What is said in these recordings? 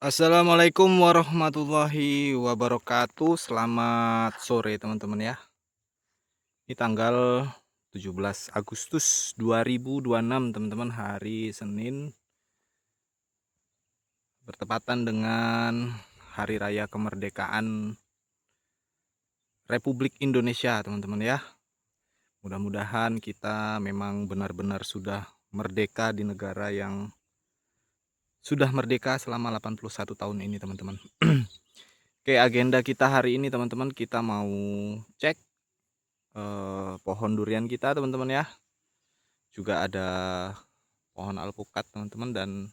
Assalamualaikum warahmatullahi wabarakatuh. Selamat sore teman-teman ya. Ini tanggal 17 Agustus 2026 teman-teman, hari Senin, bertepatan dengan Hari Raya Kemerdekaan Republik Indonesia teman-teman ya. Mudah-mudahan kita memang benar-benar sudah merdeka di negara yang sudah merdeka selama 81 tahun ini teman-teman. Oke, agenda kita hari ini teman-teman, kita mau cek pohon durian kita teman-teman ya. Juga ada pohon alpukat teman-teman, dan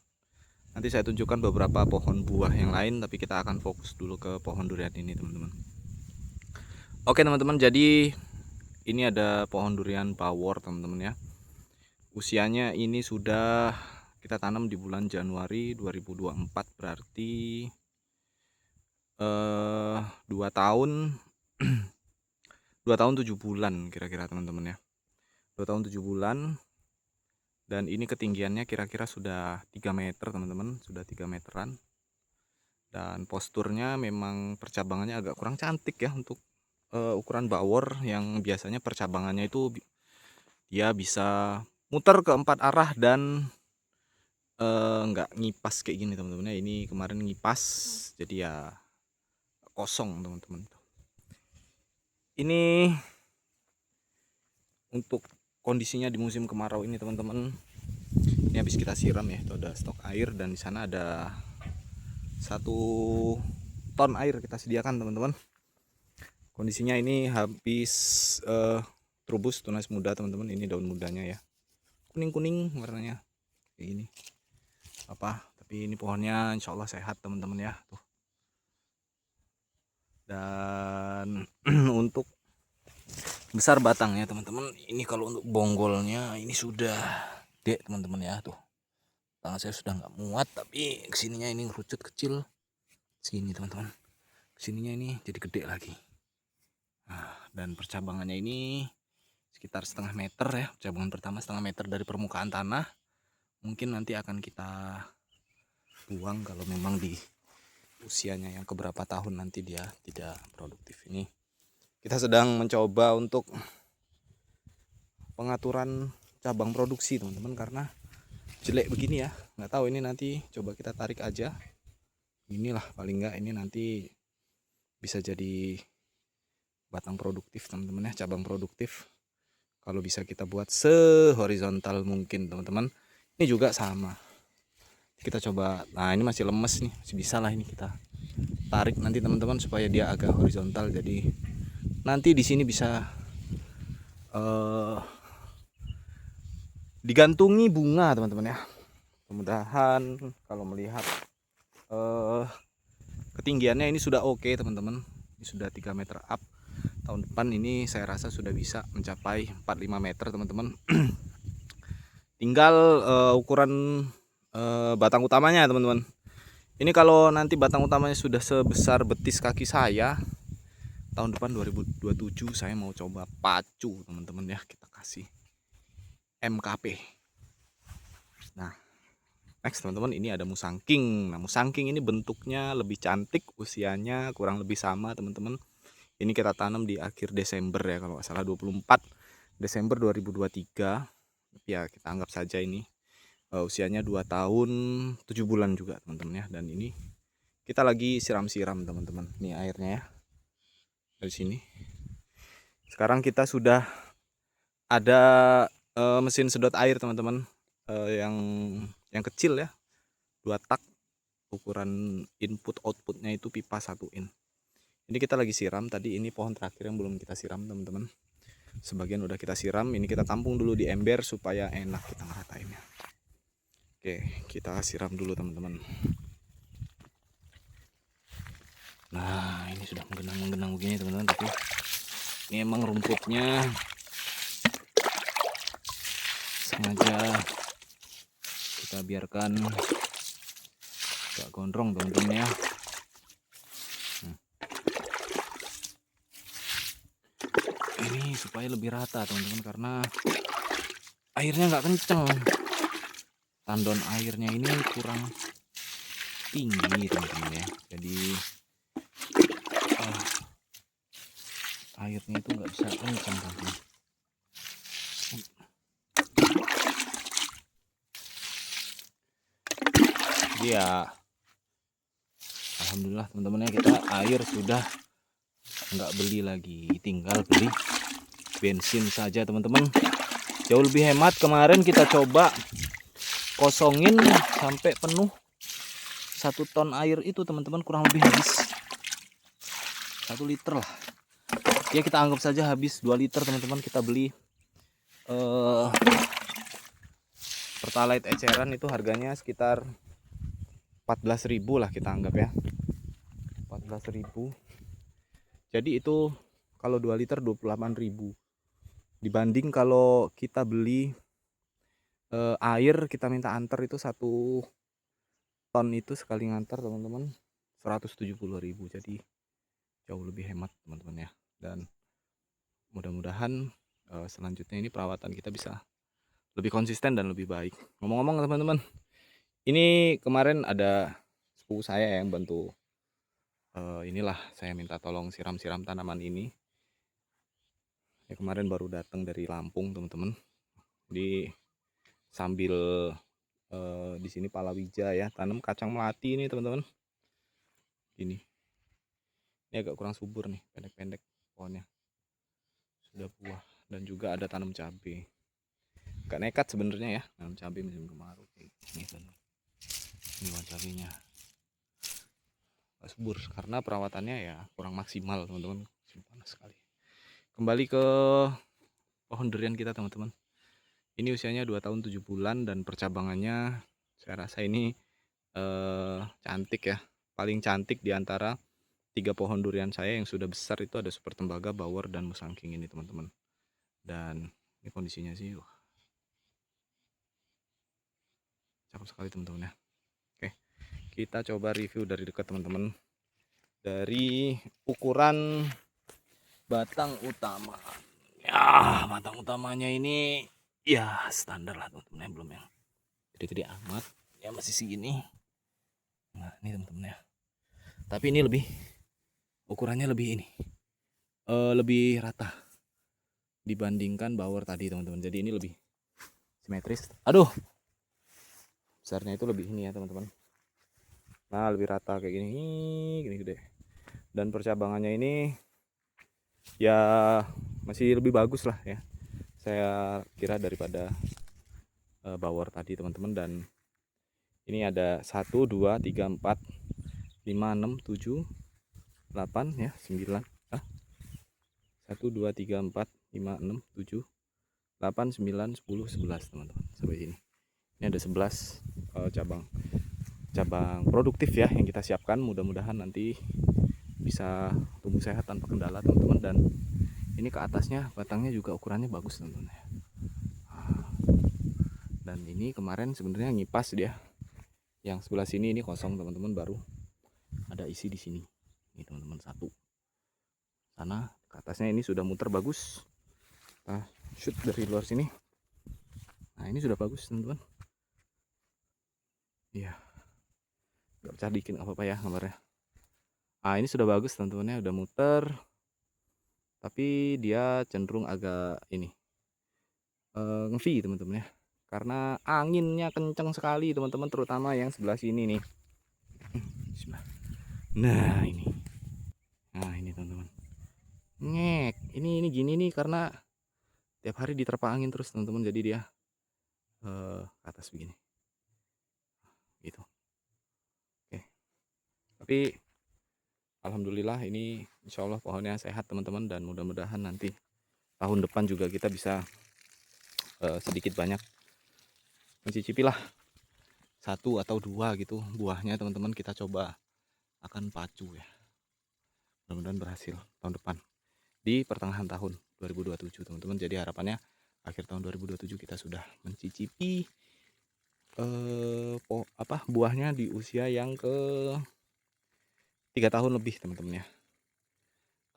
nanti saya tunjukkan beberapa pohon buah yang lain, tapi kita akan fokus dulu ke pohon durian ini teman-teman. Oke teman-teman, jadi ini ada pohon durian bawor teman-teman ya. Usianya ini sudah kita tanam di bulan Januari 2024, berarti 2 tahun 2 tahun 7 bulan kira-kira teman-teman ya. 2 tahun 7 bulan. Dan ini ketinggiannya kira-kira sudah 3 meter teman-teman, sudah 3 meteran. Dan posturnya memang percabangannya agak kurang cantik ya untuk ukuran bawor yang biasanya percabangannya itu dia bisa muter ke 4 arah dan nggak ngipas kayak gini teman-teman ya. Ini kemarin ngipas, jadi ya kosong teman-teman. Ini untuk kondisinya di musim kemarau ini teman-teman. Ini habis kita siram ya, itu ada stok air, dan di sana ada 1 ton air kita sediakan teman-teman. Kondisinya ini habis trubus tunas muda teman-teman. Ini daun mudanya ya, kuning-kuning warnanya kayak gini tapi ini pohonnya insya Allah sehat teman-teman ya tuh. Dan untuk besar batangnya teman-teman, ini kalau untuk bonggolnya ini sudah gede teman-teman ya tuh. Tangan saya sudah nggak muat, tapi kesininya ini ngerucut kecil sini teman-teman, kesininya ini jadi gede lagi. Nah, dan percabangannya ini sekitar setengah meter ya, percabangan pertama setengah meter dari permukaan tanah. Mungkin nanti akan kita buang kalau memang di usianya yang keberapa tahun nanti dia tidak produktif. Ini kita sedang mencoba untuk pengaturan cabang produksi teman-teman, karena jelek begini ya, nggak tahu ini nanti coba kita tarik aja. Inilah paling nggak ini nanti bisa jadi batang produktif teman-teman ya, cabang produktif. Kalau bisa kita buat sehorizontal mungkin teman-teman. Ini juga sama, kita coba. Nah ini masih lemes nih, masih bisa lah ini kita tarik nanti teman-teman supaya dia agak horizontal. Jadi nanti di sini bisa digantungi bunga teman-teman ya. Mudah-mudahan kalau melihat ketinggiannya ini sudah oke teman-teman. Ini sudah 3 meter up. Tahun depan ini saya rasa sudah bisa mencapai 4-5 meter teman-teman. Tinggal ukuran batang utamanya teman-teman. Ini kalau nanti batang utamanya sudah sebesar betis kaki saya, tahun depan 2027 saya mau coba pacu teman-teman ya, kita kasih MKP. Nah next teman-teman, ini ada musangking. Nah musangking ini bentuknya lebih cantik, usianya kurang lebih sama teman-teman. Ini kita tanam di akhir Desember ya, kalau nggak salah 24 Desember 2023. Ya kita anggap saja ini usianya 2 tahun 7 bulan juga teman-teman ya. Dan ini kita lagi siram-siram teman-teman. Ini airnya ya dari sini. Sekarang kita sudah ada mesin sedot air teman-teman, yang kecil ya, 2 tak. Ukuran input outputnya itu pipa 1 in. Ini kita lagi siram. Tadi ini pohon terakhir yang belum kita siram teman-teman. Sebagian udah kita siram. Ini kita tampung dulu di ember supaya enak kita ngeratainnya. Oke, kita siram dulu teman-teman. Nah ini sudah menggenang begini teman-teman, tapi ini emang rumputnya sengaja kita biarkan agak gondrong teman-teman ya. Ini supaya lebih rata teman-teman, karena airnya nggak kenceng. Tandon airnya ini kurang tinggi teman-teman ya. Jadi airnya itu nggak bisa kencang teman-teman. Jadi ya alhamdulillah teman-teman ya, kita air sudah nggak beli lagi, tinggal beli bensin saja teman-teman. Jauh lebih hemat. Kemarin kita coba kosongin sampai penuh 1 ton air itu teman-teman, kurang lebih habis 1 liter lah ya, kita anggap saja habis 2 liter teman-teman. Kita beli Pertalite eceran itu harganya sekitar 14.000 lah kita anggap ya, 14.000. Jadi itu kalau 2 liter 28.000, dibanding kalau kita beli air kita minta antar itu 1 ton itu sekali ngantar teman-teman 170.000. Jadi jauh lebih hemat teman-teman ya. Dan mudah-mudahan selanjutnya ini perawatan kita bisa lebih konsisten dan lebih baik. Ngomong-ngomong teman-teman, ini kemarin ada sepupu saya yang bantu, inilah saya minta tolong siram-siram tanaman ini ya, kemarin baru datang dari Lampung teman-teman. Jadi sambil di sini palawija ya, tanam kacang melati ini teman-teman. Ini agak kurang subur nih, pendek-pendek pohonnya, sudah buah. Dan juga ada tanam cabai, gak nekat sebenarnya ya tanam cabai musim kemarau kayak gini kan. Ini pohon cabainya gak subur karena perawatannya ya kurang maksimal teman-teman, musim panas sekali. Kembali ke pohon durian kita teman-teman. Ini usianya 2 tahun 7 bulan dan percabangannya saya rasa ini cantik ya, paling cantik di antara 3 pohon durian saya yang sudah besar. Itu ada Super Tembaga, Bauer, dan Musangking ini teman-teman. Dan ini kondisinya sih cakep sekali teman-teman ya. Oke, kita coba review dari dekat teman-teman. Dari ukuran batang utama ya, batang utamanya ini ya standar lah teman-teman ya, belum yang gede-gede amat ya, masih segini. Nah ini teman-teman ya, tapi ini lebih ukurannya lebih ini lebih rata dibandingkan Bauer tadi teman-teman. Jadi ini lebih simetris. Aduh, besarnya itu lebih ini ya teman-teman. Nah lebih rata kayak gini gede. Dan percabangannya ini ya masih lebih bagus lah ya, saya kira, daripada Bauer tadi teman-teman. Dan ini ada 1 2 3 4 5 6 7 8 ya 9 1 2 3 4 5 6 7 8 9 10 11 teman-teman, sampai sini. Ini ada 11 cabang produktif ya yang kita siapkan. Mudah-mudahan nanti bisa tumbuh sehat tanpa kendala teman-teman. Dan ini ke atasnya batangnya juga ukurannya bagus teman-teman. Dan ini kemarin sebenarnya ngipas dia. Yang sebelah sini ini kosong teman-teman, baru ada isi di sini. Ini teman-teman, satu. Sana ke atasnya ini sudah muter bagus. Nah, shoot dari luar sini. Nah, ini sudah bagus teman-teman. Iya. Gak pecah dikit apa-apa ya gambarnya. Nah, ini sudah bagus teman-teman ya, udah muter. Tapi dia cenderung agak ini ngevi teman-teman ya, karena anginnya kencang sekali teman-teman, terutama yang sebelah sini nih. Nah ini teman-teman, ngek ini gini nih karena tiap hari diterpa angin terus teman-teman, jadi dia ke atas begini gitu. Oke, tapi alhamdulillah ini insya Allah pohonnya sehat teman-teman. Dan mudah-mudahan nanti tahun depan juga kita bisa sedikit banyak mencicipi lah 1 atau 2 gitu buahnya teman-teman. Kita coba akan pacu ya, mudah-mudahan berhasil tahun depan di pertengahan tahun 2027 teman-teman. Jadi harapannya akhir tahun 2027 kita sudah mencicipi buahnya di usia yang ke 3 tahun lebih teman-teman ya.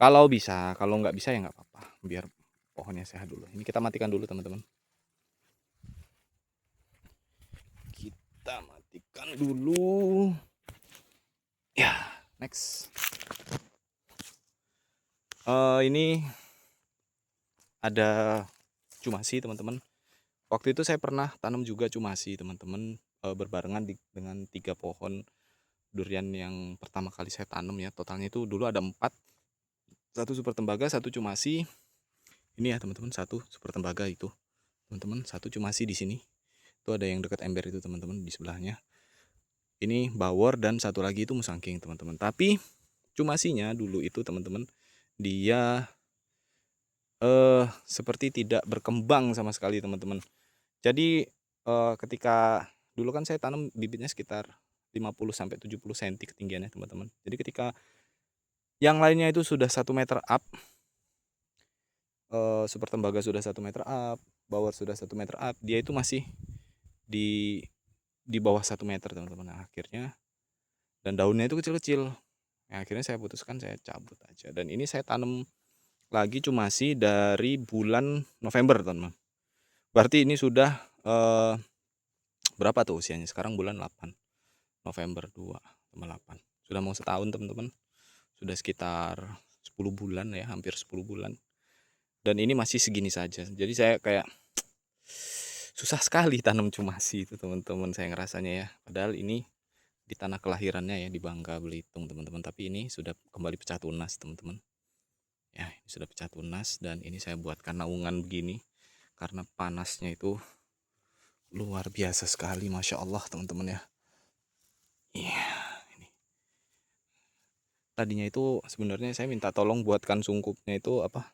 Kalau bisa, kalau nggak bisa ya nggak apa-apa, biar pohonnya sehat dulu. Ini kita matikan dulu teman-teman. Kita matikan dulu. Next. Ini ada cumasi teman-teman. Waktu itu saya pernah tanam juga cumasi teman-teman, berbarengan dengan 3 pohon durian yang pertama kali saya tanam ya. Totalnya itu dulu ada 4, 1 super tembaga, 1 cumasi. Ini ya teman-teman, 1 super tembaga itu teman-teman, 1 cumasi di sini. Itu ada yang dekat ember itu teman-teman di sebelahnya. Ini bawor dan 1 lagi itu musangking teman-teman. Tapi cumasinya dulu itu teman-teman, dia seperti tidak berkembang sama sekali teman-teman. Jadi ketika dulu kan saya tanam bibitnya sekitar 50-70 cm ketinggiannya teman-teman. Jadi ketika yang lainnya itu sudah 1 meter up, super tembaga sudah 1 meter up, bawor sudah 1 meter up, dia itu masih di bawah 1 meter teman-teman. Nah, akhirnya dan daunnya itu kecil-kecil. Nah, akhirnya saya putuskan saya cabut aja. Dan ini saya tanam lagi cumasi dari bulan November teman-teman. Berarti ini sudah berapa tuh usianya? Sekarang bulan 8. November 2 tambah 8. Sudah mau setahun teman-teman. Sudah sekitar 10 bulan ya, hampir 10 bulan. Dan ini masih segini saja. Jadi saya kayak susah sekali tanam cumasi itu teman-teman, saya ngerasanya ya. Padahal ini di tanah kelahirannya ya, di Bangka Belitung teman-teman. Tapi ini sudah kembali pecah tunas teman-teman. Ya, ini sudah pecah tunas dan ini saya buatkan naungan begini karena panasnya itu luar biasa sekali, masya Allah teman-teman ya. Iya, ini. Tadinya itu sebenarnya saya minta tolong buatkan sungkupnya itu apa?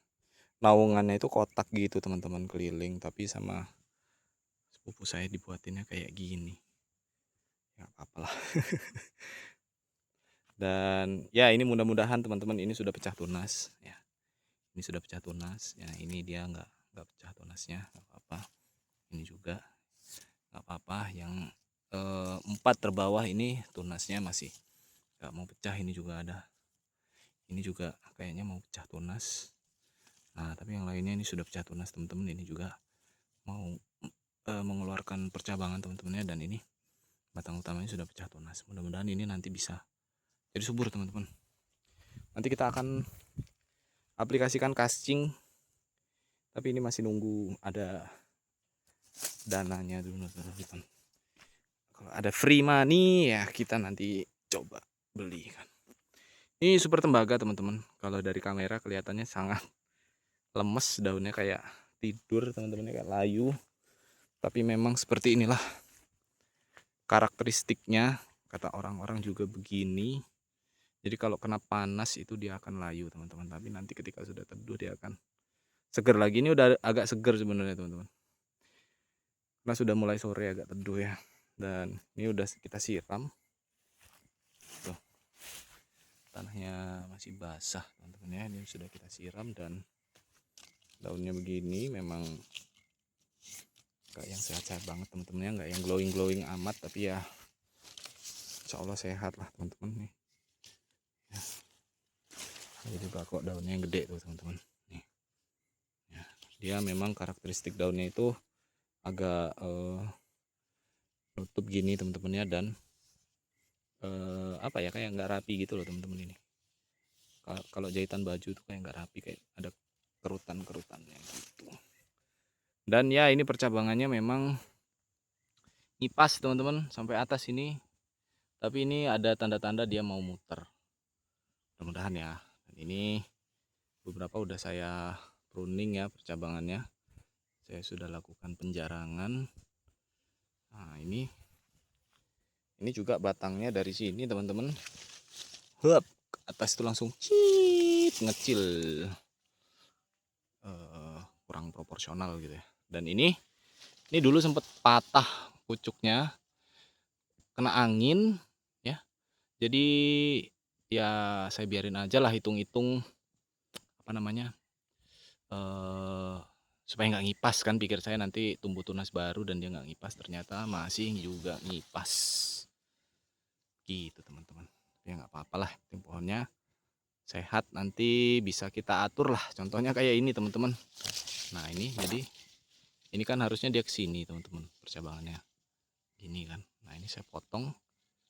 Naungannya itu kotak gitu teman-teman, keliling, tapi sama sepupu saya dibuatinnya kayak gini. Ya apa-apa lah. Dan ya ini mudah-mudahan teman-teman ini sudah pecah tunas ya. Ini sudah pecah tunas. Ya ini dia nggak pecah tunasnya, nggak apa-apa. Ini juga nggak apa-apa. Yang 4 terbawah ini tunasnya masih nggak mau pecah. Ini juga ada. Ini juga kayaknya mau pecah tunas. Nah tapi yang lainnya ini sudah pecah tunas teman-teman. Ini juga mau mengeluarkan percabangan teman-temannya. Dan ini batang utamanya sudah pecah tunas. Mudah-mudahan ini nanti bisa jadi subur teman-teman. Nanti kita akan aplikasikan casing, tapi ini masih nunggu ada dananya dulu teman-teman. Kalau ada free money ya kita nanti coba beli kan. Ini super tembaga teman-teman. Kalau dari kamera kelihatannya sangat lemes, daunnya kayak tidur teman-teman, kayak layu. Tapi memang seperti inilah karakteristiknya, kata orang-orang juga begini. Jadi kalau kena panas itu dia akan layu teman-teman. Tapi nanti ketika sudah teduh dia akan seger lagi. Ini udah agak seger sebenarnya teman-teman. Karena sudah mulai sore agak teduh ya. Dan ini udah kita siram. Tuh. Tanahnya masih basah teman-teman ya. Ini sudah kita siram dan daunnya begini memang gak yang sehat-sehat banget teman-teman ya. Gak yang glowing-glowing amat, tapi ya insya Allah sehat lah teman-teman nih. Ya. Ini juga kok daunnya yang gede tuh teman-teman. Nih. Ya. Dia memang karakteristik daunnya itu agak nutup gini teman-teman ya, dan apa ya, kayak nggak rapi gitu loh teman-teman ini. Kalau jahitan baju tuh kayak nggak rapi, kayak ada kerutan-kerutannya gitu. Dan ya ini percabangannya memang ngipas teman-teman sampai atas ini, tapi ini ada tanda-tanda dia mau muter. Mudah-mudahan ya. Dan ini beberapa udah saya pruning ya percabangannya. Saya sudah lakukan penjarangan. Nah ini juga batangnya dari sini teman-teman. Hup, ke atas itu langsung cip ngecil. Kurang proporsional gitu ya. Dan ini dulu sempat patah pucuknya, kena angin ya. Jadi ya saya biarin aja lah, hitung-hitung apa namanya, supaya nggak ngipas kan, pikir saya nanti tumbuh tunas baru dan dia nggak ngipas, ternyata masih juga ngipas gitu teman-teman. Ya nggak apa-apa lah, tim pohonnya sehat, nanti bisa kita atur lah, contohnya kayak ini teman-teman. Nah ini jadi ini kan harusnya dia kesini teman-teman percabangannya gini kan. Nah ini saya potong,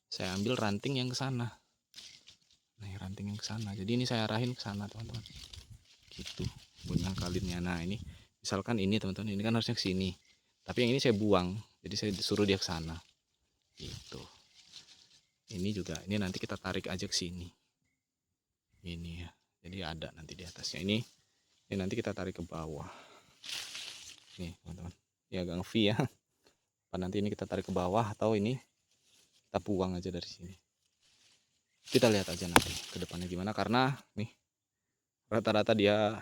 saya ambil ranting yang ke sana. Nih ranting yang ke sana. Jadi ini saya arahin ke sana teman-teman. Gitu buat ngakalinnya. Nah ini misalkan ini teman-teman, ini kan harusnya ke sini. Tapi yang ini saya buang. Jadi saya suruh dia ke sana. Gitu. Ini juga, ini nanti kita tarik aja ke sini. Ini ya. Jadi ada nanti di atasnya ini nanti kita tarik ke bawah. Nih teman-teman. Ini agak nge-V ya. Apa nanti ini kita tarik ke bawah atau ini kita buang aja dari sini. Kita lihat aja nanti ke depannya gimana, karena nih rata-rata dia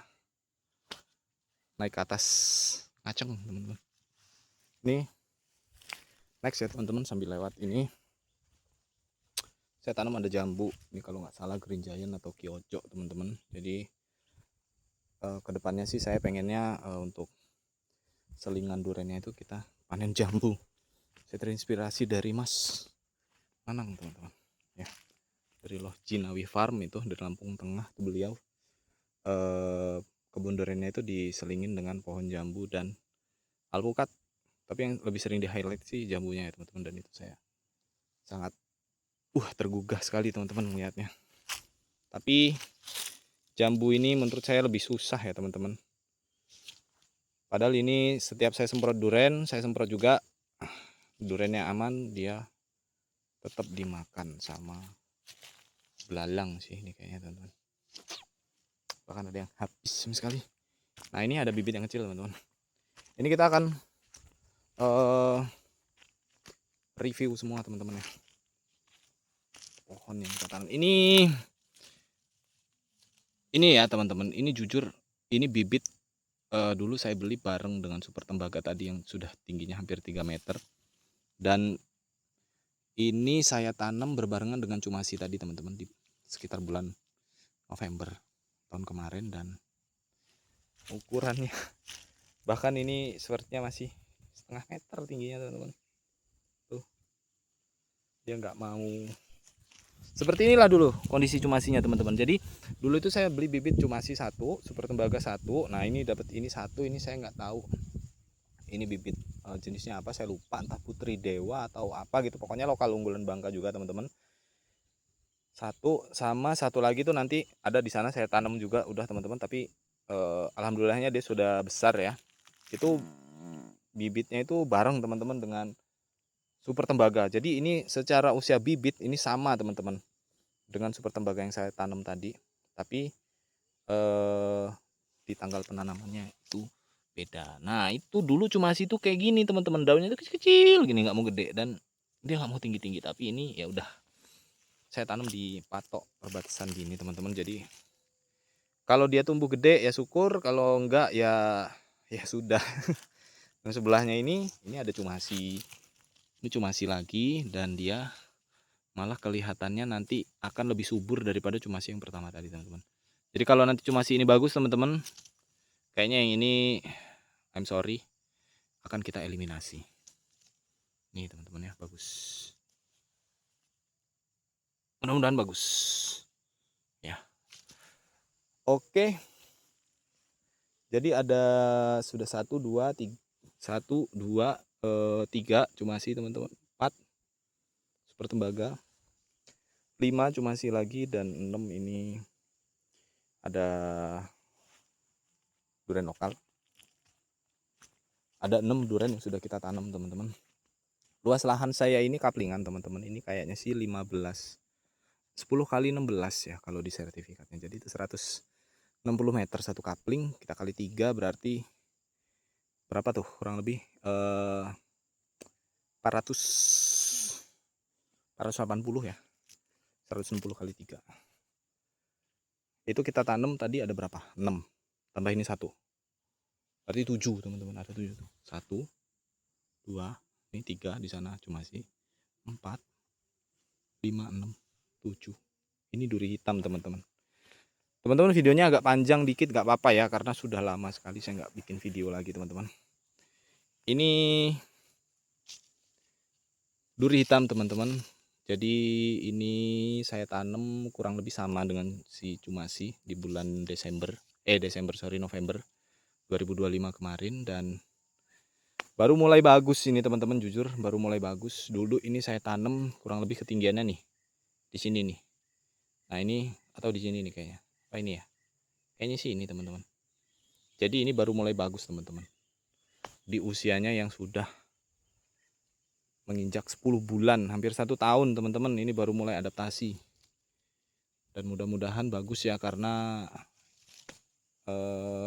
naik ke atas ngaceng teman-teman. Nih next ya teman-teman, sambil lewat ini saya tanam ada jambu. Ini kalau nggak salah Green Giant atau Kyojo teman-teman. Jadi kedepannya sih saya pengennya untuk selingan durennya itu kita panen jambu. Saya terinspirasi dari Mas Nanang teman-teman ya, dari Loh Jinawi Farm itu dari Lampung Tengah. Itu beliau kebun durennya itu diselingin dengan pohon jambu dan alpukat, tapi yang lebih sering di highlight sih jambunya ya teman-teman. Dan itu saya sangat tergugah sekali teman-teman melihatnya. Tapi jambu ini menurut saya lebih susah ya teman-teman. Padahal ini setiap saya semprot duren, saya semprot juga durennya aman, dia tetap dimakan sama belalang sih ini kayaknya teman-teman. Bahkan ada yang habis sama sekali. Nah ini ada bibit yang kecil teman-teman. Ini kita akan review semua teman-teman ya. Pohon yang kita tanam ini ya teman-teman. Ini jujur ini bibit dulu saya beli bareng dengan super tembaga tadi yang sudah tingginya hampir 3 meter. Dan ini saya tanam berbarengan dengan cumasi tadi teman-teman di sekitar bulan November tahun kemarin. Dan ukurannya bahkan ini sepertinya masih setengah meter tingginya teman-teman. Tuh dia nggak mau. Seperti inilah dulu kondisi cumasinya teman-teman. Jadi dulu itu saya beli bibit cumasi satu, super tembaga satu. Nah ini dapat ini satu, ini saya nggak tahu ini bibit jenisnya apa, saya lupa, entah Putri Dewa atau apa gitu. Pokoknya lokal unggulan Bangka juga teman-teman. Satu sama satu lagi tuh nanti ada di sana saya tanam juga udah teman-teman. Tapi alhamdulillahnya dia sudah besar ya. Itu bibitnya itu bareng teman-teman dengan super tembaga. Jadi ini secara usia bibit ini sama teman-teman dengan super tembaga yang saya tanam tadi. Tapi di tanggal penanamannya itu beda. Nah itu dulu cuma situ kayak gini teman-teman, daunnya itu kecil-kecil gini, nggak mau gede dan dia nggak mau tinggi-tinggi. Tapi ini ya udah saya tanam di patok perbatasan gini teman-teman. Jadi kalau dia tumbuh gede ya syukur, kalau enggak ya sudah. Yang sebelahnya ini ada cumasi. Ini cumasi lagi dan dia malah kelihatannya nanti akan lebih subur daripada cumasi yang pertama tadi teman-teman. Jadi kalau nanti cumasi ini bagus teman-teman, kayaknya yang ini I'm sorry akan kita eliminasi. Nih teman-teman ya, bagus. Mudah-mudahan bagus. Ya. Oke. Jadi ada sudah 1 2 3 1 2 3 cumasi teman-teman. 4 super tembaga. 5 cumasi lagi dan 6 ini ada duren lokal. Ada 6 duren yang sudah kita tanam teman-teman. Luas lahan saya ini kaplingan teman-teman. Ini kayaknya sih 15 10 kali 16 ya kalau di sertifikatnya. Jadi itu 160 meter satu kapling, kita kali 3 berarti berapa tuh? Kurang lebih 480 ya. 160 kali 3. Itu kita tanam tadi ada berapa? 6. Tambah ini 1. Berarti 7 teman-teman, ada 7 tuh. 1 2 ini 3 di sana cuma sih. 4 5 6 7. Ini duri hitam teman-teman. Teman-teman videonya agak panjang dikit gak apa-apa ya, karena sudah lama sekali saya nggak bikin video lagi teman-teman. Ini duri hitam teman-teman. Jadi ini saya tanam kurang lebih sama dengan si cumasi di bulan November 2025 kemarin. Dan baru mulai bagus ini teman-teman, jujur baru mulai bagus. Dulu ini saya tanam kurang lebih ketinggiannya nih di sini nih Nah ini atau di sini nih kayaknya. Apa ini ya? Kayaknya sih ini teman-teman. Jadi ini baru mulai bagus teman-teman. Di usianya yang sudah menginjak 10 bulan, hampir 1 tahun teman-teman, ini baru mulai adaptasi. Dan mudah-mudahan bagus ya, karena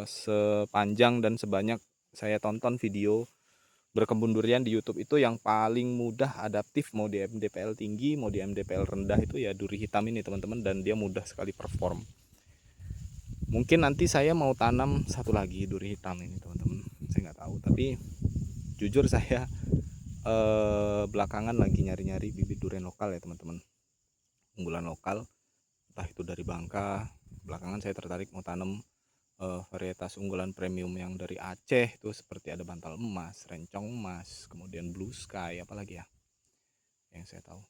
sepanjang dan sebanyak saya tonton video berkebun durian di YouTube itu, yang paling mudah adaptif mau di MDPL tinggi mau di MDPL rendah itu ya duri hitam ini teman-teman, dan dia mudah sekali perform. Mungkin nanti saya mau tanam satu lagi duri hitam ini teman-teman, saya nggak tahu, tapi jujur saya belakangan lagi nyari-nyari bibit durian lokal ya teman-teman, unggulan lokal, entah itu dari Bangka. Belakangan saya tertarik mau tanam varietas unggulan premium yang dari Aceh itu, seperti ada bantal emas, rencong emas, kemudian blue sky, apalagi ya yang saya tahu.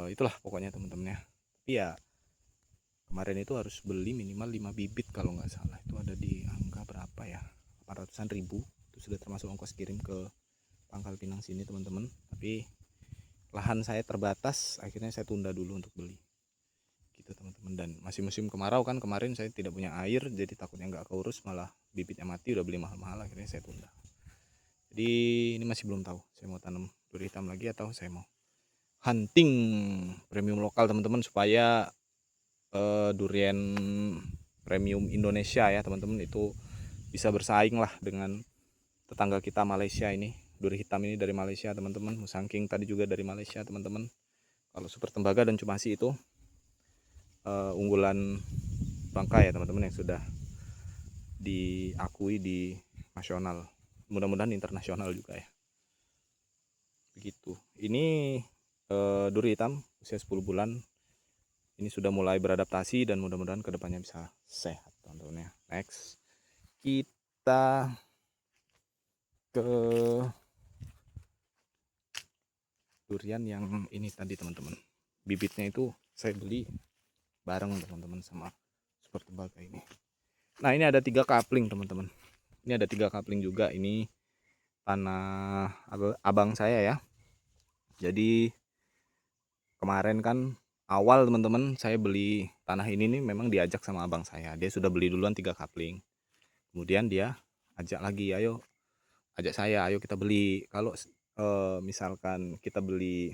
Itulah pokoknya teman-teman ya. Tapi ya kemarin itu harus beli minimal 5 bibit kalau nggak salah, itu ada di angka berapa ya, 400-an ribu, itu sudah termasuk ongkos kirim ke Pangkal Pinang sini teman-teman. Tapi lahan saya terbatas, akhirnya saya tunda dulu untuk beli gitu teman-teman. Dan masih musim kemarau kan, kemarin saya tidak punya air, jadi takutnya nggak keurus, malah bibitnya mati, udah beli mahal-mahal, akhirnya saya tunda. Jadi ini masih belum tahu saya mau tanam duri hitam lagi atau saya mau hunting premium lokal teman-teman, supaya durian premium Indonesia ya teman-teman itu bisa bersaing lah dengan tetangga kita Malaysia ini. Duri hitam ini dari Malaysia teman-teman, Musangking tadi juga dari Malaysia teman-teman. Kalau Super Tembaga dan Cumasi itu unggulan Bangka ya teman-teman, yang sudah diakui di nasional, mudah-mudahan internasional juga ya. Begitu. Ini duri hitam usia 10 bulan. Ini sudah mulai beradaptasi dan mudah-mudahan kedepannya bisa sehat teman-teman ya. Next kita ke durian yang ini tadi teman-teman. Bibitnya itu saya beli bareng teman-teman sama Super Tembaga ini. Nah ini ada 3 kapling teman-teman. Ini ada 3 kapling juga. Ini tanah abang saya ya. Jadi kemarin kan awal teman-teman saya beli tanah ini nih memang diajak sama abang saya. Dia sudah beli duluan 3 kapling. Kemudian dia ajak lagi, ajak saya, ayo kita beli. Kalau misalkan kita beli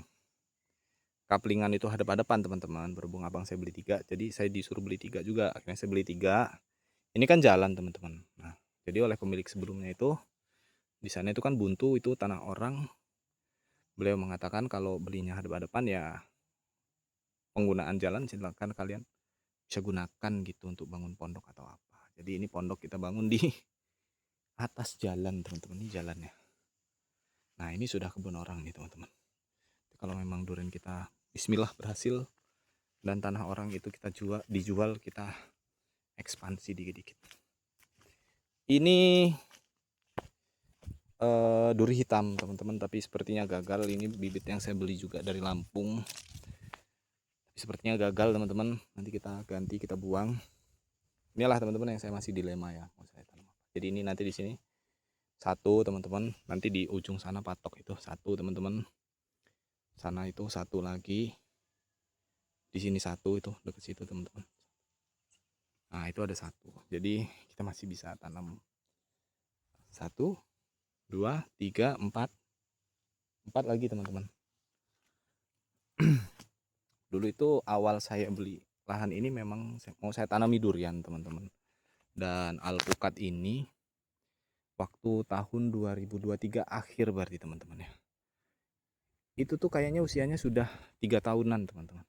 kaplingan itu hadap-hadapan teman-teman, berhubung abang saya beli 3, jadi saya disuruh beli 3 juga. Akhirnya saya beli 3. Ini kan jalan teman-teman. Nah, jadi oleh pemilik sebelumnya itu, di sana itu kan buntu, itu tanah orang. Beliau mengatakan kalau belinya hadap-hadapan ya penggunaan jalan silakan kalian bisa gunakan gitu untuk bangun pondok atau apa. Jadi ini pondok kita bangun di atas jalan teman-teman, ini jalannya. Nah ini sudah kebun orang nih teman-teman. Kalau memang durian kita bismillah berhasil dan tanah orang itu kita dijual, kita ekspansi dikit-dikit. Ini duri hitam teman-teman, tapi sepertinya gagal. Ini bibit yang saya beli juga dari Lampung, sepertinya gagal teman-teman. Nanti kita ganti, kita buang. Inilah teman-teman yang saya masih dilema ya, mau saya tanam. Jadi ini nanti di sini satu teman-teman, nanti di ujung sana patok itu satu teman-teman, sana itu satu lagi, di sini satu, itu dekat situ teman-teman. Nah itu ada satu, jadi kita masih bisa tanam 1, 2, 3, 4 lagi teman-teman. Dulu itu awal saya beli lahan ini memang mau saya tanami durian teman-teman, dan alpukat ini waktu tahun 2023 akhir berarti teman-teman ya, itu tuh kayaknya usianya sudah 3 tahunan teman-teman,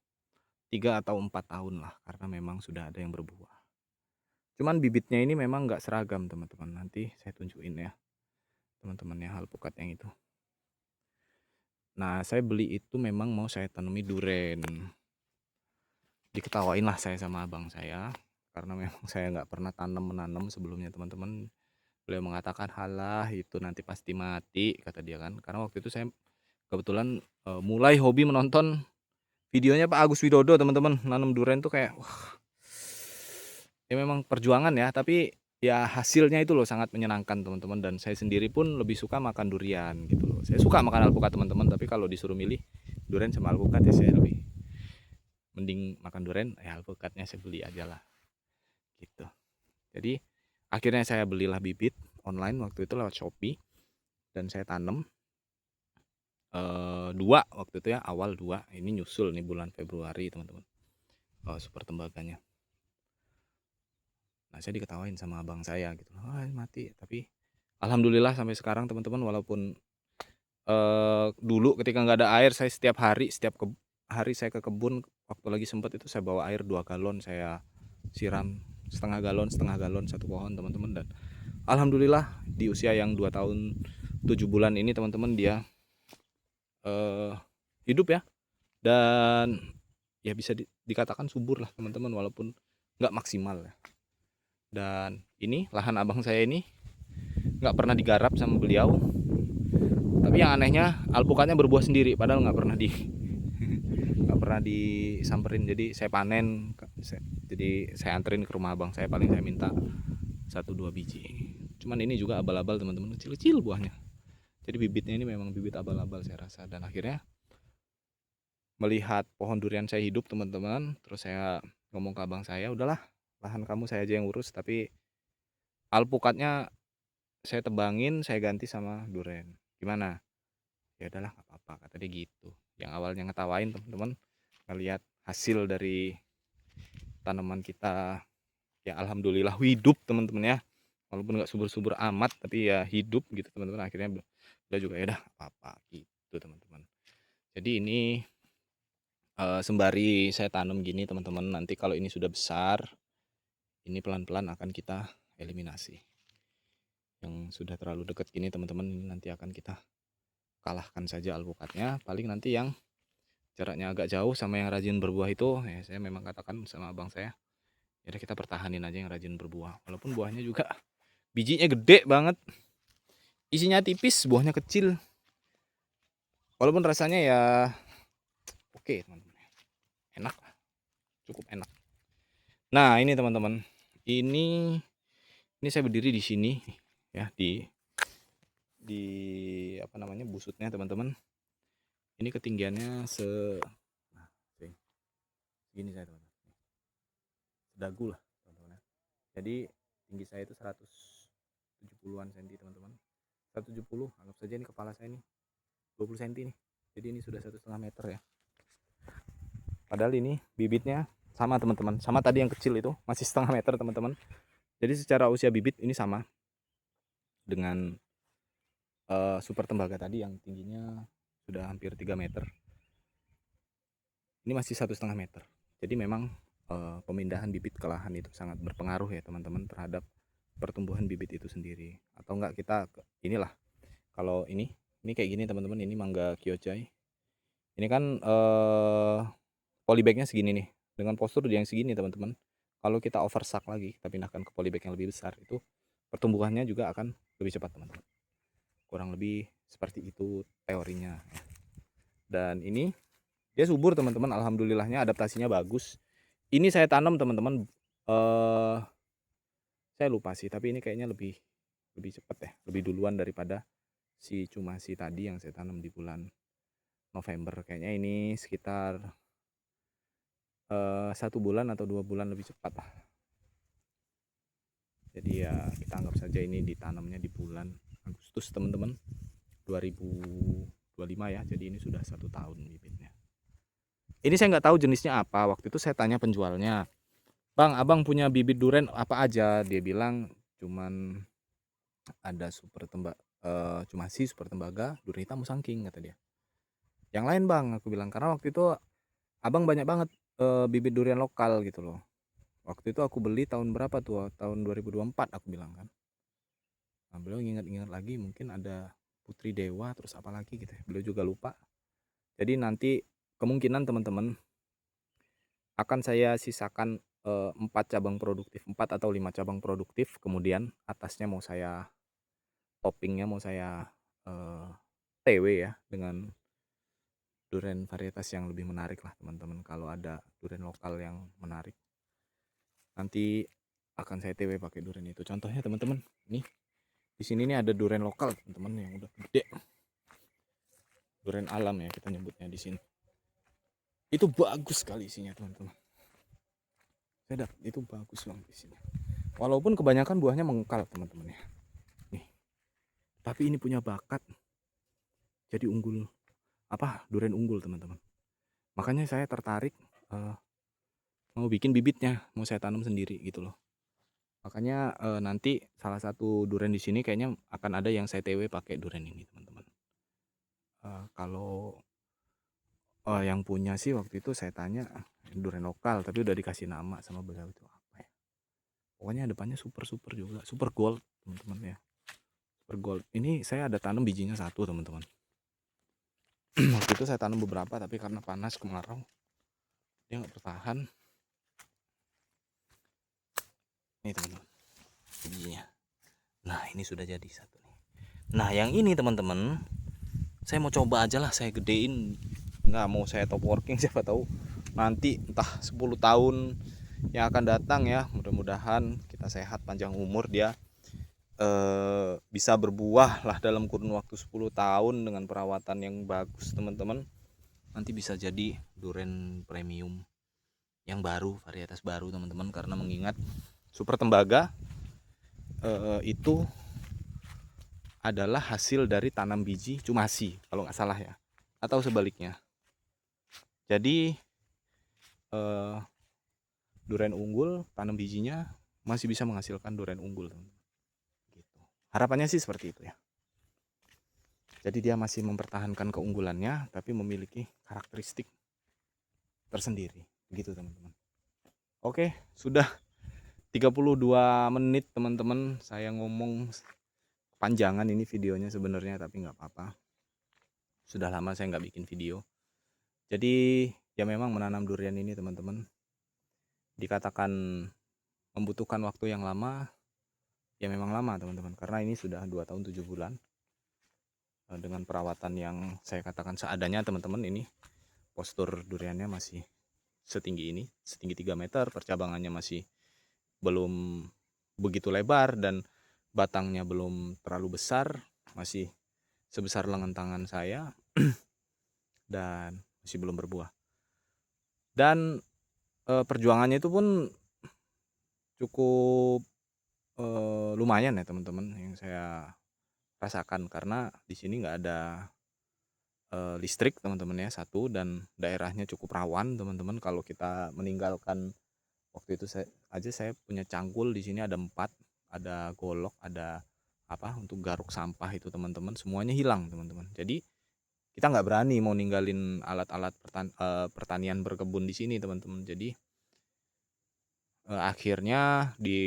3 atau 4 tahun lah, karena memang sudah ada yang berbuah. Cuman bibitnya ini memang nggak seragam teman-teman, nanti saya tunjukin ya teman-teman ya alpukat yang itu. Nah saya beli itu memang mau saya tanami duren. Diketawain lah saya sama abang saya, karena memang saya nggak pernah menanam sebelumnya teman-teman. Beliau mengatakan halah itu nanti pasti mati, kata dia kan. Karena waktu itu saya kebetulan mulai hobi menonton videonya Pak Agus Widodo teman-teman. Nanam duren tuh kayak wah, ya memang perjuangan ya, tapi ya hasilnya itu loh sangat menyenangkan teman-teman. Dan saya sendiri pun lebih suka makan durian gitu loh. Saya suka makan alpukat teman-teman, tapi kalau disuruh milih durian sama alpukat ya saya lebih mending makan durian, ya alpukatnya saya beli aja lah gitu. Jadi akhirnya saya belilah bibit online waktu itu lewat Shopee, dan saya tanam 2 waktu itu ya, awal 2, ini nyusul nih bulan Februari teman-teman, super tembaganya. Nah saya diketawain sama abang saya gitu, "Wah mati," tapi alhamdulillah sampai sekarang teman-teman, walaupun dulu ketika nggak ada air saya setiap hari saya ke kebun, waktu lagi sempat itu saya bawa air 2 galon, saya siram setengah galon satu pohon teman-teman. Dan alhamdulillah di usia yang 2 tahun 7 bulan ini teman-teman, dia hidup ya, dan ya bisa dikatakan subur lah teman-teman, walaupun nggak maksimal ya. Dan ini lahan abang saya ini nggak pernah digarap sama beliau, tapi yang anehnya alpukatnya berbuah sendiri, padahal nggak pernah disamperin. Jadi saya panen, jadi saya anterin ke rumah abang saya, paling saya minta 1-2 biji. Cuman ini juga abal-abal teman-teman, kecil-kecil buahnya. Jadi bibitnya ini memang bibit abal-abal saya rasa. Dan akhirnya melihat pohon durian saya hidup teman-teman, terus saya ngomong ke abang saya, udahlah lahan kamu saya aja yang urus, tapi alpukatnya saya tebangin, saya ganti sama durian, gimana? Ya udahlah nggak apa-apa, kata dia gitu. Yang awalnya ngetawain teman-teman, ngelihat hasil dari tanaman kita, ya alhamdulillah hidup teman-teman ya, walaupun nggak subur-subur amat tapi ya hidup gitu teman-teman. Akhirnya udah juga, ya udah apa-apa gitu teman-teman. Jadi ini sembari saya tanam gini teman-teman, nanti kalau ini sudah besar, ini pelan-pelan akan kita eliminasi. Yang sudah terlalu dekat gini teman-teman, ini nanti akan kita kalahkan saja alpukatnya. Paling nanti yang jaraknya agak jauh sama yang rajin berbuah itu, ya saya memang katakan sama abang saya, ya kita pertahanin aja yang rajin berbuah. Walaupun buahnya juga bijinya gede banget, isinya tipis, buahnya kecil, walaupun rasanya ya oke teman-teman, enak lah, cukup enak. Nah ini teman-teman, ini saya berdiri di sini ya, di apa namanya, busutnya teman-teman. Ini ketinggiannya nah, segini saya teman-teman, sedagu lah teman-teman. Jadi tinggi saya itu 170-an cm teman-teman, 170, anggap saja ini kepala saya ini 20 cm nih. Jadi ini sudah 1,5 meter ya. Padahal ini bibitnya sama teman-teman, sama tadi yang kecil itu masih 0,5 meter teman-teman. Jadi secara usia bibit ini sama dengan super tembaga tadi yang tingginya sudah hampir 3 meter. Ini masih 1,5 meter. Jadi memang pemindahan bibit ke lahan itu sangat berpengaruh ya teman-teman terhadap pertumbuhan bibit itu sendiri. Atau enggak kita inilah, kalau ini kayak gini teman-teman, ini mangga Kyochai. Ini kan polybagnya segini nih, dengan postur yang segini teman-teman. Kalau kita oversak lagi, kita pindahkan ke polybag yang lebih besar, itu pertumbuhannya juga akan lebih cepat teman-teman. Kurang lebih seperti itu teorinya ya. Dan ini dia subur teman-teman, alhamdulillahnya adaptasinya bagus. Ini saya tanam teman-teman, saya lupa sih, tapi ini kayaknya lebih cepat ya, lebih duluan daripada si cumasi tadi yang saya tanam di bulan November. Kayaknya ini sekitar 1 bulan atau 2 bulan lebih cepat lah. Jadi ya kita anggap saja ini ditanamnya di bulan Agustus teman-teman, 2025 ya. Jadi ini sudah 1 tahun bibitnya. Ini saya nggak tahu jenisnya apa. Waktu itu saya tanya penjualnya, "Bang, abang punya bibit durian apa aja?" Dia bilang cuman ada cumasi, super tembaga, durian hitam, musangking, kata dia. Yang lain bang, aku bilang, karena waktu itu abang banyak banget bibit durian lokal gitu loh. Waktu itu aku beli tahun berapa tuh, tahun 2024 aku bilang kan. Nah, beliau ingat-ingat lagi, mungkin ada Putri Dewa, terus apa lagi gitu ya, beliau juga lupa. Jadi nanti kemungkinan teman-teman akan saya sisakan 4 cabang produktif, 4 atau 5 cabang produktif, kemudian atasnya mau saya toppingnya mau saya TW ya, dengan durian varietas yang lebih menarik lah teman-teman. Kalau ada durian lokal yang menarik, nanti akan saya TW pakai durian itu. Contohnya teman-teman, nih di sini nih ada durian lokal teman-teman yang udah gede, durian alam ya kita nyebutnya di sini. Itu bagus sekali isinya teman-teman. Saya dapat itu bagus banget isinya. Walaupun kebanyakan buahnya mengkal teman-teman ya. Nih. Tapi ini punya bakat jadi unggul, durian unggul teman-teman. Makanya saya tertarik mau bikin bibitnya, mau saya tanam sendiri gitu loh. Makanya nanti salah satu durian di sini kayaknya akan ada yang saya TW pakai durian ini teman-teman. Kalau yang punya sih waktu itu saya tanya durian lokal, tapi udah dikasih nama sama beliau itu apa ya. Pokoknya depannya super juga, super gold teman-teman ya. Super gold. Ini saya ada tanam bijinya satu teman-teman. Waktu itu saya tanam beberapa tapi karena panas kemarau dia nggak bertahan. Ini teman-teman bijinya. Nah ini sudah jadi satu nih. Nah yang ini teman-teman saya mau coba aja lah, saya gedein, nggak mau saya top working, siapa tahu nanti entah 10 tahun yang akan datang ya, mudah-mudahan kita sehat panjang umur, dia bisa berbuah lah dalam kurun waktu 10 tahun dengan perawatan yang bagus teman-teman. Nanti bisa jadi durian premium yang baru, varietas baru teman-teman, karena mengingat Super Tembaga itu adalah hasil dari tanam biji cumasi kalau nggak salah ya, atau sebaliknya. Jadi durian unggul tanam bijinya masih bisa menghasilkan durian unggul teman-teman. Gitu. Harapannya sih seperti itu ya. Jadi dia masih mempertahankan keunggulannya tapi memiliki karakteristik tersendiri begitu teman-teman. Oke, sudah 32 menit teman-teman saya ngomong. Panjangan ini videonya sebenarnya, tapi nggak apa-apa. Sudah lama saya nggak bikin video. Jadi ya memang menanam durian ini teman-teman dikatakan membutuhkan waktu yang lama. Ya memang lama teman-teman, karena ini sudah 2 tahun 7 bulan dengan perawatan yang saya katakan seadanya teman-teman. Ini postur duriannya masih setinggi ini, setinggi 3 meter, percabangannya masih belum begitu lebar dan batangnya belum terlalu besar, masih sebesar lengan tangan saya dan masih belum berbuah. Dan perjuangannya itu pun cukup lumayan ya teman-teman yang saya rasakan, karena di sini nggak ada listrik teman-teman ya, satu, dan daerahnya cukup rawan teman-teman. Kalau kita meninggalkan, waktu itu saya punya cangkul di sini ada 4, ada golok, ada untuk garuk sampah itu teman-teman, semuanya hilang teman-teman. Jadi kita nggak berani mau ninggalin alat-alat pertanian berkebun di sini teman-teman. Jadi akhirnya di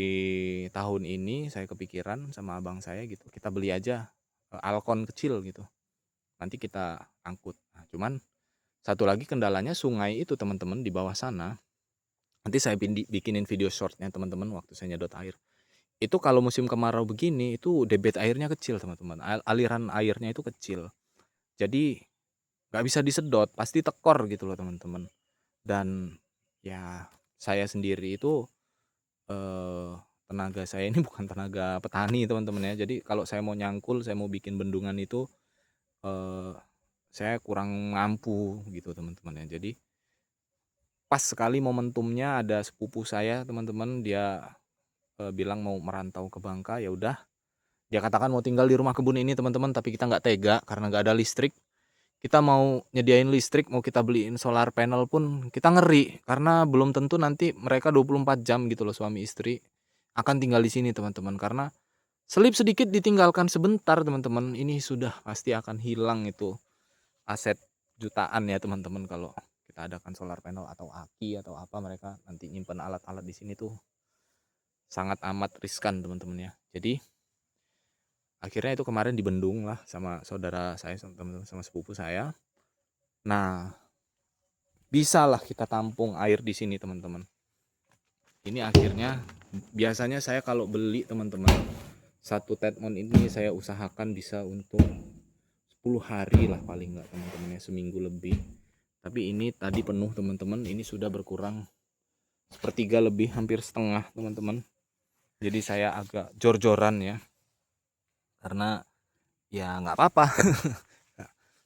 tahun ini saya kepikiran sama abang saya gitu, kita beli aja Alkon kecil gitu, nanti kita angkut. Nah, cuman satu lagi kendalanya sungai itu teman-teman di bawah sana. Nanti saya bikinin video shortnya teman-teman waktu saya nyedot air. Itu kalau musim kemarau begini itu debit airnya kecil teman-teman, aliran airnya itu kecil. Jadi nggak bisa disedot, pasti tekor gitu loh teman-teman. Dan ya saya sendiri itu tenaga saya ini bukan tenaga petani teman-teman ya. Jadi kalau saya mau nyangkul, saya mau bikin bendungan itu saya kurang mampu gitu teman-teman ya. Jadi pas sekali momentumnya, ada sepupu saya teman-teman, dia bilang mau merantau ke Bangka. Ya udah, dia katakan mau tinggal di rumah kebun ini teman-teman, tapi kita nggak tega karena nggak ada listrik. Kita mau nyediain listrik, mau kita beliin solar panel pun kita ngeri, karena belum tentu nanti mereka 24 jam gitu loh, suami istri akan tinggal di sini teman-teman. Karena selip sedikit ditinggalkan sebentar teman-teman, ini sudah pasti akan hilang itu aset jutaan ya teman-teman. Kalau kita adakan solar panel atau aki atau apa, mereka nanti nyimpen alat-alat di sini tuh sangat amat riskan teman-teman ya. Jadi akhirnya itu kemarin dibendung lah sama saudara saya, sama sepupu saya. Nah, bisalah kita tampung air di sini teman-teman. Ini akhirnya, biasanya saya kalau beli teman-teman, satu tetmon ini saya usahakan bisa untuk 10 hari lah paling nggak teman-teman ya, seminggu lebih. Tapi ini tadi penuh teman-teman, ini sudah berkurang sepertiga lebih, hampir setengah teman-teman. Jadi saya agak jor-joran ya, karena ya nggak apa-apa.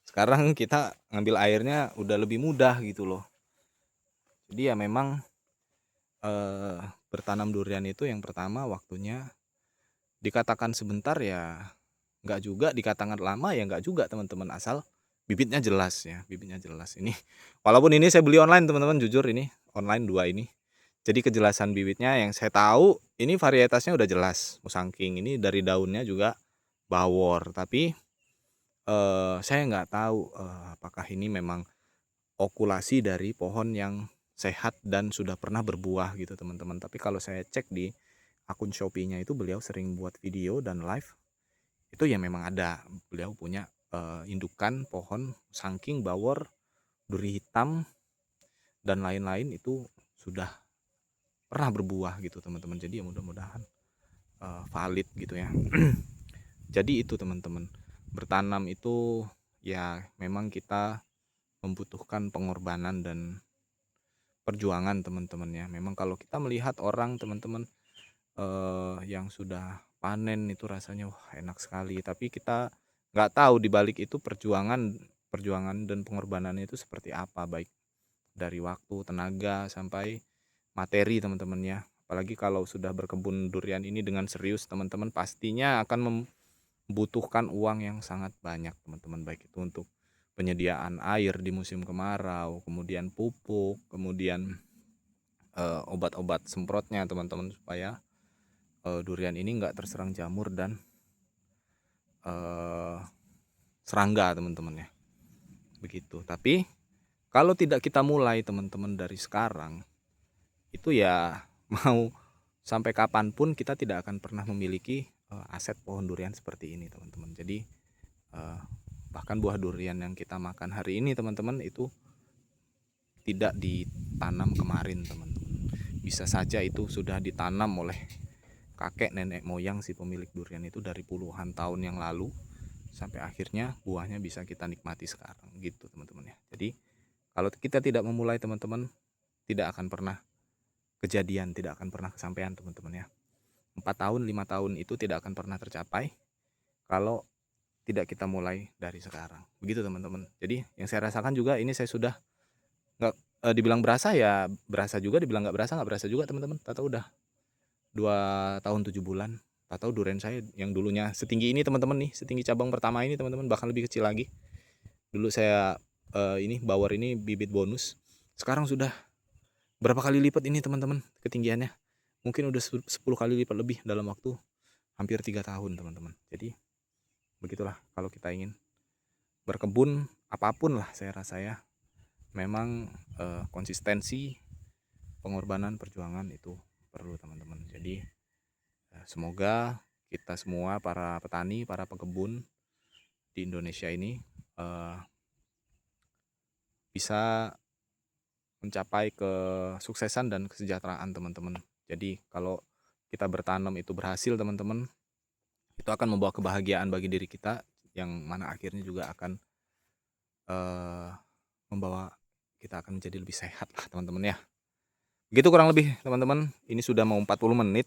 Sekarang kita ngambil airnya udah lebih mudah gitu loh. Jadi ya memang bertanam durian itu yang pertama waktunya dikatakan sebentar ya nggak juga, dikatakan lama ya nggak juga teman-teman, asal bibitnya jelas ya, bibitnya jelas. Ini walaupun ini saya beli online teman-teman, jujur ini online 2 ini. Jadi kejelasan bibitnya yang saya tahu ini varietasnya udah jelas, Musangking ini dari daunnya juga bawor, tapi saya nggak tahu apakah ini memang okulasi dari pohon yang sehat dan sudah pernah berbuah gitu teman-teman. Tapi kalau saya cek di akun Shopee-nya itu beliau sering buat video dan live, itu ya memang ada, beliau punya indukan pohon Musangking, bawor, duri hitam dan lain-lain itu sudah pernah berbuah gitu teman-teman. Jadi ya mudah-mudahan valid gitu ya. Jadi itu teman-teman, bertanam itu ya memang kita membutuhkan pengorbanan dan perjuangan teman-teman ya. Memang kalau kita melihat orang teman-teman yang sudah panen itu rasanya wah enak sekali, tapi kita nggak tahu di balik itu perjuangan dan pengorbanannya itu seperti apa, baik dari waktu, tenaga, sampai materi teman-teman ya. Apalagi kalau sudah berkebun durian ini dengan serius teman-teman, pastinya akan membutuhkan uang yang sangat banyak teman-teman, baik itu untuk penyediaan air di musim kemarau, kemudian pupuk, kemudian obat-obat semprotnya teman-teman, supaya durian ini nggak terserang jamur dan serangga teman-teman ya, begitu. Tapi kalau tidak kita mulai teman-teman dari sekarang, itu ya mau sampai kapanpun kita tidak akan pernah memiliki aset pohon durian seperti ini teman-teman. Jadi bahkan buah durian yang kita makan hari ini teman-teman itu tidak ditanam kemarin teman-teman, bisa saja itu sudah ditanam oleh kakek nenek moyang si pemilik durian itu dari puluhan tahun yang lalu, sampai akhirnya buahnya bisa kita nikmati sekarang gitu teman-teman ya. Jadi kalau kita tidak memulai teman-teman, tidak akan pernah kejadian, tidak akan pernah kesampaian teman-teman ya. 4 tahun 5 tahun itu tidak akan pernah tercapai kalau tidak kita mulai dari sekarang, begitu teman-teman. Jadi yang saya rasakan juga ini, saya sudah nggak dibilang berasa ya berasa juga, dibilang nggak berasa juga teman-teman. Tahu udah 2 tahun 7 bulan. Tahu durian saya yang dulunya setinggi ini teman-teman nih, setinggi cabang pertama ini teman-teman, bahkan lebih kecil lagi. Dulu saya ini bawor ini bibit bonus. Sekarang sudah berapa kali lipat ini teman-teman ketinggiannya. Mungkin udah 10 kali lipat lebih dalam waktu hampir 3 tahun teman-teman. Jadi begitulah kalau kita ingin berkebun apapun lah, saya rasa ya memang konsistensi, pengorbanan, perjuangan itu perlu teman-teman. Jadi semoga kita semua para petani, para pekebun di Indonesia ini bisa mencapai kesuksesan dan kesejahteraan teman-teman. Jadi kalau kita bertanam itu berhasil teman-teman, itu akan membawa kebahagiaan bagi diri kita, yang mana akhirnya juga akan membawa kita akan menjadi lebih sehat lah teman-teman ya. Begitu kurang lebih teman-teman. Ini sudah mau 40 menit.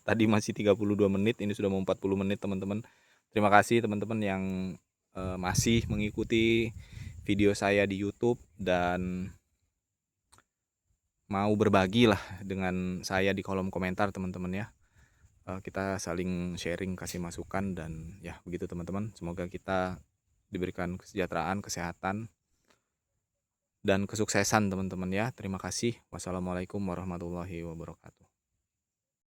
Tadi masih 32 menit, ini sudah mau 40 menit teman-teman. Terima kasih teman-teman yang masih mengikuti video saya di YouTube dan mau berbagi lah dengan saya di kolom komentar teman-teman ya. Kita saling sharing, kasih masukan, dan ya begitu teman-teman. Semoga kita diberikan kesejahteraan, kesehatan, dan kesuksesan teman-teman ya. Terima kasih. Wassalamualaikum warahmatullahi wabarakatuh.